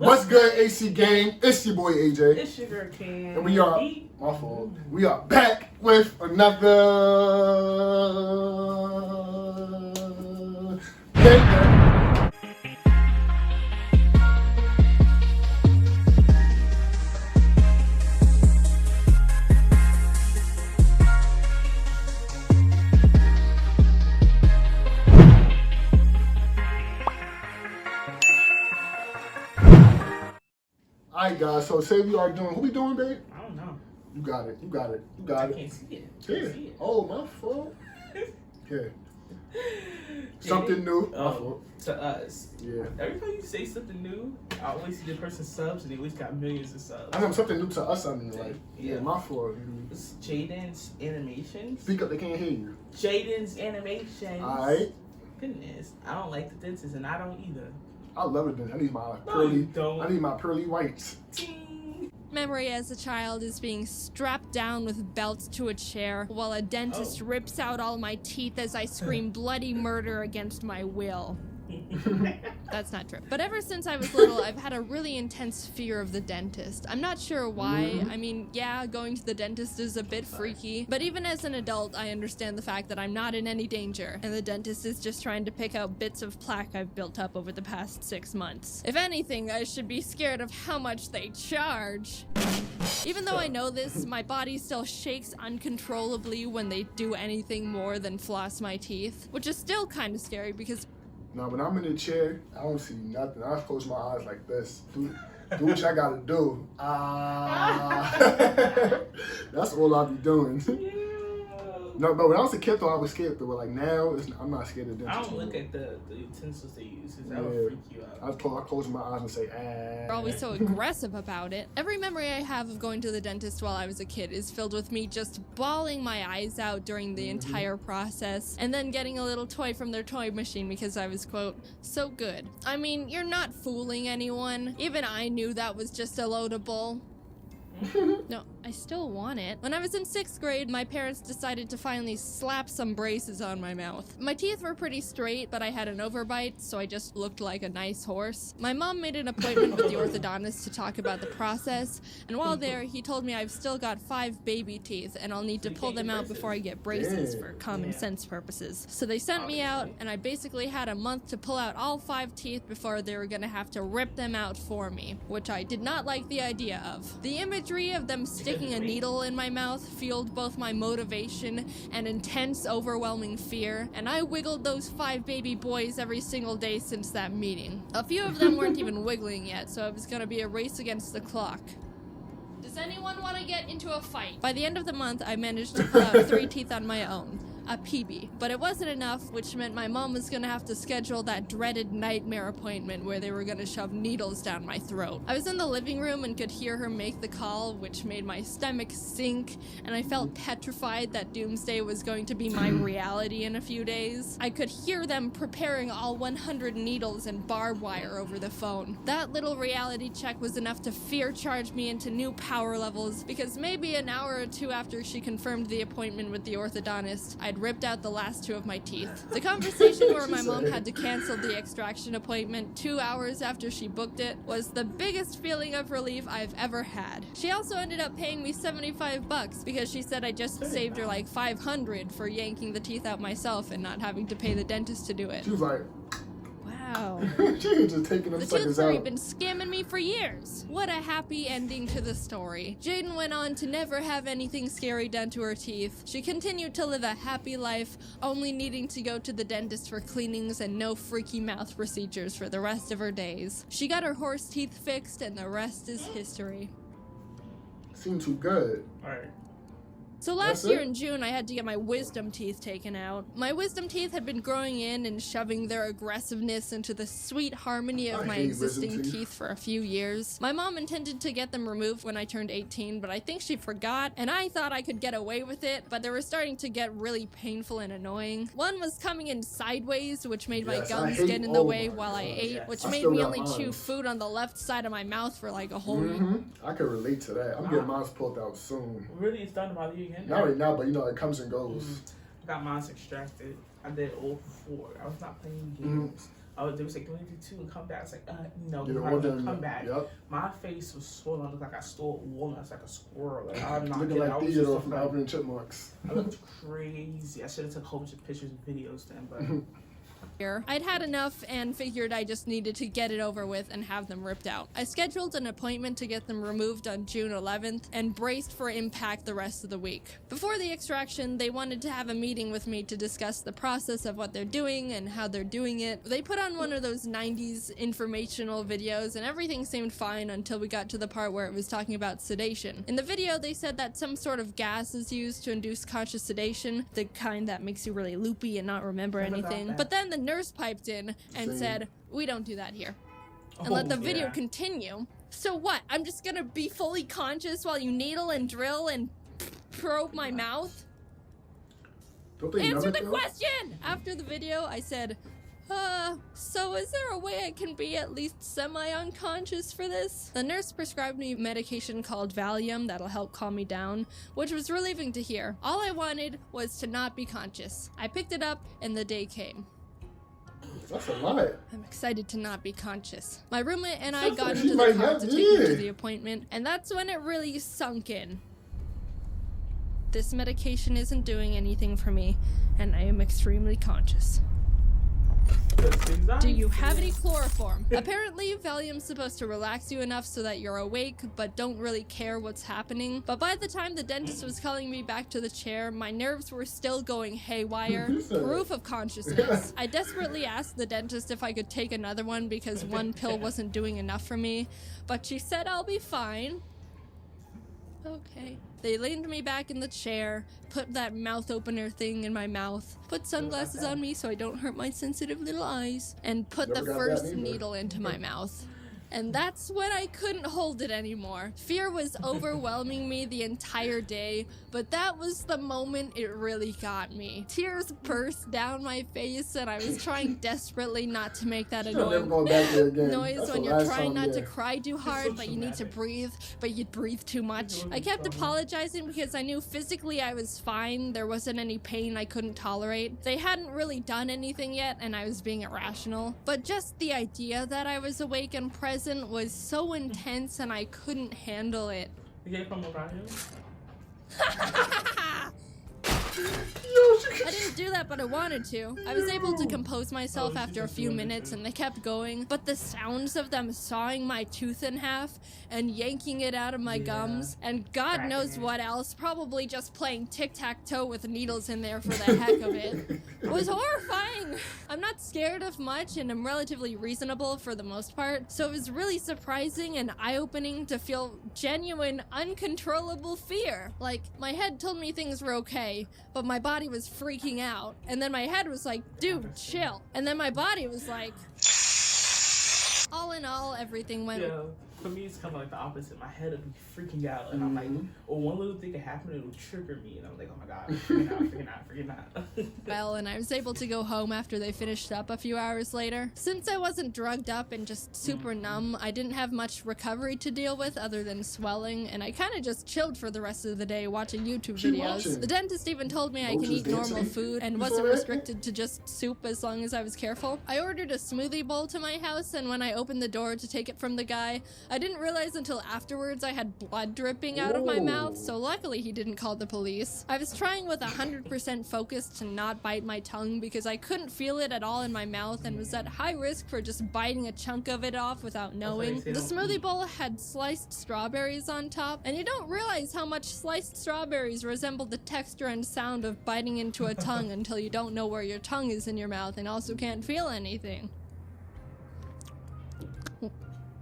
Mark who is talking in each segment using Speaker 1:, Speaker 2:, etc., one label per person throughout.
Speaker 1: What's good, AC Game? It's your boy AJ.
Speaker 2: It's Sugar Can.
Speaker 1: And we are, my fault, we are back with another Jaiden. Alright guys, so say we are doing, who we doing, babe?
Speaker 2: I don't know.
Speaker 1: You got it.
Speaker 2: I can't see it.
Speaker 1: Yeah. Oh, my fault. Yeah. Something new. My fault.
Speaker 2: To us.
Speaker 1: Yeah.
Speaker 2: Every time you say something new, I always see the person subs and they always got millions of subs.
Speaker 1: I know something new to us. I mean, like,
Speaker 2: Yeah.
Speaker 1: my fault.
Speaker 2: It's Jaiden's Animations.
Speaker 1: Speak up, they can't hear you.
Speaker 2: Jaiden's Animations.
Speaker 1: Alright.
Speaker 2: Goodness, I don't like the dentist and I don't either.
Speaker 1: I love it. Then I need my
Speaker 2: No, you don't.
Speaker 1: I need my pearly whites.
Speaker 3: Memory as a child is being strapped down with belts to a chair while a dentist rips out all my teeth as I scream bloody murder against my will. That's not true. But ever since I was little, I've had a really intense fear of the dentist. I'm not sure why. I mean, yeah, going to the dentist is a bit freaky, but even as an adult, I understand the fact that I'm not in any danger, and the dentist is just trying to pick out bits of plaque I've built up over the past 6 months. If anything, I should be scared of how much they charge. Even though I know this, my body still shakes uncontrollably when they do anything more than floss my teeth, which is still kind of scary because
Speaker 1: Now, when I'm in the chair, I don't see nothing. I close my eyes like this. Do what I gotta do. That's all I be doing. No, but when I was a kid, though, I was scared. Though, like now, I'm not scared of dentists.
Speaker 2: I don't look at the utensils they use because that would freak you out.
Speaker 1: I close my eyes and say,
Speaker 3: they're always so aggressive about it. Every memory I have of going to the dentist while I was a kid is filled with me just bawling my eyes out during the entire process, and then getting a little toy from their toy machine because I was, quote, so good. I mean, you're not fooling anyone. Even I knew that was just a load of bull. No, I still want it. When I was in 6th grade, my parents decided to finally slap some braces on my mouth. My teeth were pretty straight, but I had an overbite, so I just looked like a nice horse. My mom made an appointment with the orthodontist to talk about the process, and while there, he told me I've still got 5 baby teeth, and I'll need to pull them out before I get braces for common sense purposes. So they sent me out, and I basically had a month to pull out all 5 teeth before they were gonna have to rip them out for me, which I did not like the idea of. The imagery of them sticking a needle in my mouth fueled both my motivation and intense, overwhelming fear, and I wiggled those 5 baby boys every single day since that meeting. A few of them weren't even wiggling yet, so it was gonna be a race against the clock. Does anyone want to get into a fight? By the end of the month, I managed to pull out 3 teeth on my own. A PB. But it wasn't enough, which meant my mom was gonna have to schedule that dreaded nightmare appointment where they were gonna shove needles down my throat. I was in the living room and could hear her make the call, which made my stomach sink, and I felt petrified that doomsday was going to be my reality in a few days. I could hear them preparing all 100 needles and barbed wire over the phone. That little reality check was enough to fear charge me into new power levels, because maybe an hour or 2 after she confirmed the appointment with the orthodontist, I'd ripped out the last 2 of my teeth. The conversation where my mom had to cancel the extraction appointment 2 hours after she booked it was the biggest feeling of relief I've ever had. She also ended up paying me $75 because she said I just saved her like $500 for yanking the teeth out myself and not having to pay the dentist to do it.
Speaker 1: she was like,
Speaker 3: Wow.
Speaker 1: she was just taking them
Speaker 3: The
Speaker 1: suckers
Speaker 3: tooth fairy
Speaker 1: out.
Speaker 3: been scamming me for years. What a happy ending to the story. Jaiden went on to never have anything scary done to her teeth. She continued to live a happy life, only needing to go to the dentist for cleanings and no freaky mouth procedures for the rest of her days. She got her horse teeth fixed, and the rest is history.
Speaker 1: Seemed too good.
Speaker 2: Alright.
Speaker 3: So last year in June, I had to get my wisdom teeth taken out. My wisdom teeth had been growing in and shoving their aggressiveness into the sweet harmony of my existing teeth for a few years. My mom intended to get them removed when I turned 18, but I think she forgot, and I thought I could get away with it, but they were starting to get really painful and annoying. One was coming in sideways, which made my gums get in the way while I ate, which made me only chew food on the left side of my mouth for like a whole week.
Speaker 1: I can relate to that. I'm getting mine pulled out soon.
Speaker 2: Really, it's starting to bother you again?
Speaker 1: Not right now, but you know, it comes and goes.
Speaker 2: I got mine extracted. I did all for 4. I was not playing games. They was like, "Can we do 2 and come back?" It's like, no,
Speaker 1: You
Speaker 2: we're
Speaker 1: don't
Speaker 2: not
Speaker 1: want
Speaker 2: gonna
Speaker 1: them.
Speaker 2: come back.
Speaker 1: Yep.
Speaker 2: My face was swollen. I looked like I stole walnuts like a squirrel. Like, I'm not
Speaker 1: Looking
Speaker 2: kidding. I
Speaker 1: like
Speaker 2: was
Speaker 1: Theodore
Speaker 2: just
Speaker 1: from
Speaker 2: like,
Speaker 1: Alvin and Chipmunks.
Speaker 2: I looked crazy. I should have took a whole bunch of pictures and videos then, but
Speaker 3: I'd had enough and figured I just needed to get it over with and have them ripped out. I scheduled an appointment to get them removed on June 11th and braced for impact the rest of the week. Before the extraction, they wanted to have a meeting with me to discuss the process of what they're doing and how they're doing it. They put on one of those 90s informational videos and everything seemed fine until we got to the part where it was talking about sedation. In the video, they said that some sort of gas is used to induce conscious sedation, the kind that makes you really loopy and not remember anything. But then the nurse piped in and said, "We don't do that here," and let the video continue. So what? I'm just gonna be fully conscious while you needle and drill and probe my mouth?
Speaker 1: Don't they
Speaker 3: Answer
Speaker 1: numb
Speaker 3: the
Speaker 1: it, though?
Speaker 3: question! After the video, I said, so is there a way I can be at least semi-unconscious for this? The nurse prescribed me medication called Valium that'll help calm me down, which was relieving to hear. All I wanted was to not be conscious. I picked it up and the day came.
Speaker 1: That's a lot.
Speaker 3: I'm excited to not be conscious. My roommate and I got
Speaker 1: She
Speaker 3: into the
Speaker 1: might
Speaker 3: car
Speaker 1: not
Speaker 3: to
Speaker 1: be.
Speaker 3: take me to the appointment, and that's when it really sunk in. This medication isn't doing anything for me, and I am extremely conscious. Do you have any chloroform? Apparently, Valium's supposed to relax you enough so that you're awake, but don't really care what's happening. But by the time the dentist was calling me back to the chair, my nerves were still going haywire. Proof of consciousness. I desperately asked the dentist if I could take another one because one pill wasn't doing enough for me, but she said I'll be fine. Okay. They leaned me back in the chair, put that mouth opener thing in my mouth, put sunglasses on me so I don't hurt my sensitive little eyes, and put the
Speaker 1: Never got
Speaker 3: first
Speaker 1: that either.
Speaker 3: needle into my mouth. And that's when I couldn't hold it anymore. Fear was overwhelming me the entire day, but that was the moment it really got me. Tears burst down my face, and I was trying desperately not to make that
Speaker 1: She's never
Speaker 3: annoying
Speaker 1: going back there again.
Speaker 3: noise
Speaker 1: That's
Speaker 3: when
Speaker 1: the
Speaker 3: you're
Speaker 1: last
Speaker 3: trying
Speaker 1: time,
Speaker 3: not to
Speaker 1: yeah.
Speaker 3: cry too hard, but you need to breathe, but you breathe too much. I kept apologizing because I knew physically I was fine. There wasn't any pain I couldn't tolerate. They hadn't really done anything yet, and I was being irrational. But just the idea that I was awake and present was so intense, and I couldn't handle it.
Speaker 2: you get from Ohio.
Speaker 3: I didn't do that, but I wanted to. I was able to compose myself after a few minutes, and they kept going, but the sounds of them sawing my tooth in half and yanking it out of my gums, and God knows what else, probably just playing tic-tac-toe with needles in there for the heck of it, was horrifying. I'm not scared of much, and I'm relatively reasonable for the most part, so it was really surprising and eye-opening to feel genuine, uncontrollable fear. Like, my head told me things were okay, but my body was freaking out, and then my head was like, dude, chill, and then my body was like... All in all, everything went...
Speaker 2: Yeah, for me, it's kind of like the opposite. My head would be freaking out, and I'm like, oh, one little thing could happen, it would trigger me, and I'm like, oh my god, freaking out.
Speaker 3: well, and I was able to go home after they finished up a few hours later. Since I wasn't drugged up and just super numb, I didn't have much recovery to deal with other than swelling, and I kind of just chilled for the rest of the day watching YouTube videos. The dentist even told me I can eat normal food and wasn't restricted to just soup as long as I was careful. I ordered a smoothie bowl to my house, and when I opened the door to take it from the guy, I didn't realize until afterwards I had blood dripping out of my mouth, so luckily he didn't call the police. I was trying with 100% focus to not bite my tongue because I couldn't feel it at all in my mouth and was at high risk for just biting a chunk of it off without knowing. The smoothie bowl had sliced strawberries on top, and you don't realize how much sliced strawberries resemble the texture and sound of biting into a tongue until you don't know where your tongue is in your mouth and also can't feel anything.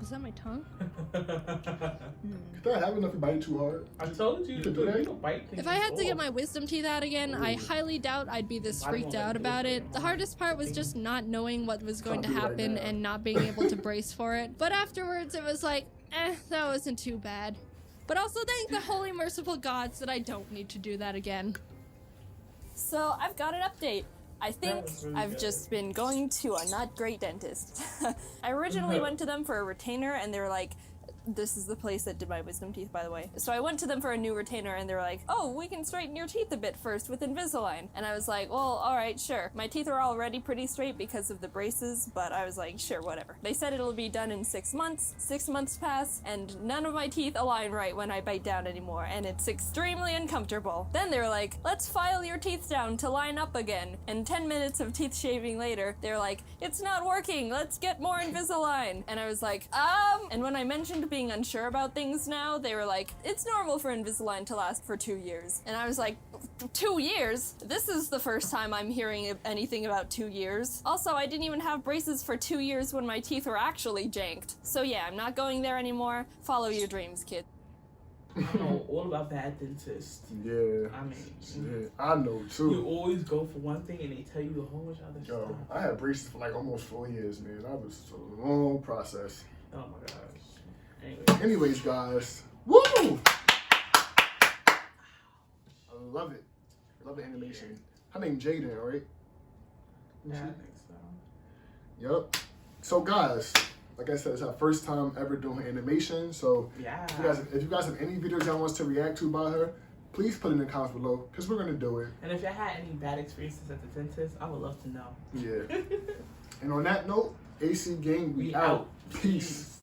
Speaker 3: Was that my tongue?
Speaker 1: Could that happen if you bite too hard?
Speaker 2: I told you,
Speaker 1: You can do that?
Speaker 2: you don't bite things
Speaker 3: If I had to get
Speaker 2: off.
Speaker 3: my wisdom teeth out again, I highly doubt I'd be this freaked out about it. The hardest part was just not knowing what was going to happen and not being able to brace for it. But afterwards, it was like, that wasn't too bad. But also thank the holy merciful gods that I don't need to do that again. So I've got an update. I think
Speaker 2: really
Speaker 3: I've
Speaker 2: good.
Speaker 3: just been going to a not great dentist. I originally went to them for a retainer and they were like, This is the place that did my wisdom teeth, by the way. So I went to them for a new retainer, and they were like, oh, we can straighten your teeth a bit first with Invisalign. And I was like, well, alright, sure. My teeth are already pretty straight because of the braces, but I was like, sure, whatever. They said it'll be done in 6 months. 6 months pass, and none of my teeth align right when I bite down anymore, and it's extremely uncomfortable. Then they were like, let's file your teeth down to line up again. And 10 minutes of teeth shaving later, they're like, it's not working, let's get more Invisalign. And I was like, and when I mentioned being unsure about things now, they were like, it's normal for Invisalign to last for 2 years. And I was like, 2 years? This is the first time I'm hearing anything about 2 years. Also, I didn't even have braces for 2 years when my teeth were actually janked. So yeah, I'm not going there anymore. Follow your dreams, kid.
Speaker 2: I know all about bad dentists.
Speaker 1: Yeah.
Speaker 2: I mean,
Speaker 1: shit, I know too.
Speaker 2: You always go for one thing and they tell you a whole bunch of other
Speaker 1: Yo,
Speaker 2: stuff.
Speaker 1: I had braces for like almost 4 years, man. That was a long process.
Speaker 2: Oh my gosh.
Speaker 1: Anyways, guys. Woo! I love it. I love the animation. Her name Jaiden, right?
Speaker 2: Yeah, I think so.
Speaker 1: Yep. So guys, like I said, it's our first time ever doing animation. So
Speaker 2: Yeah.
Speaker 1: if you guys have any videos y'all want us to react to by her, please put it in the comments below, because we're gonna do it.
Speaker 2: And if y'all had any bad experiences at the dentist, I would love to know.
Speaker 1: Yeah. And on that note, AC Gang, we out. Peace.